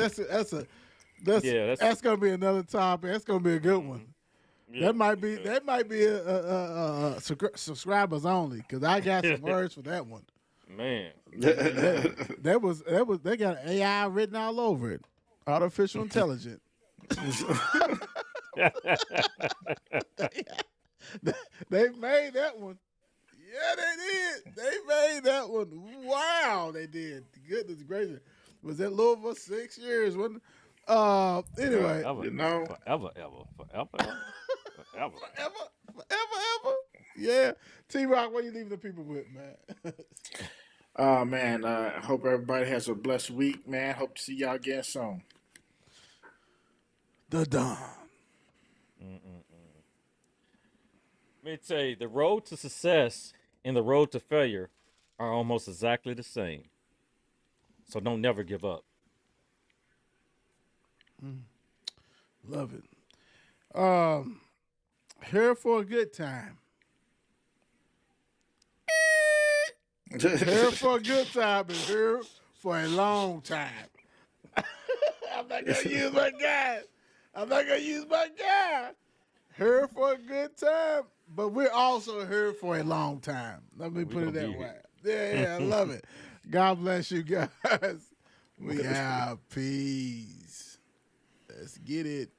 Yeah, that's gonna be another topic. That's gonna be a good one. Yeah. That might be a subscribers only because I got some words for that one. Man. That was they got AI written all over it, artificial intelligence. They made that one. Yeah, they did. They made that one. Wow, they did. Goodness gracious, was that Louisville 6 years? Wasn't? Anyway, Forever, You know? forever. Forever. Yeah. T-Rock, what you leaving the people with, man? Oh man, I hope everybody has a blessed week, man. Hope to see y'all again soon. The Don. Let me tell you, the road to success and the road to failure are almost exactly the same. So don't never give up. Love it. Here for a good time. Here for a good time and here for a long time. I'm not gonna use my guy. I'm not gonna use my guy. Here for a good time, but we're also here for a long time. Let me put it gonna that be way. Yeah, I love it. God bless you guys. We have peace. Let's get it.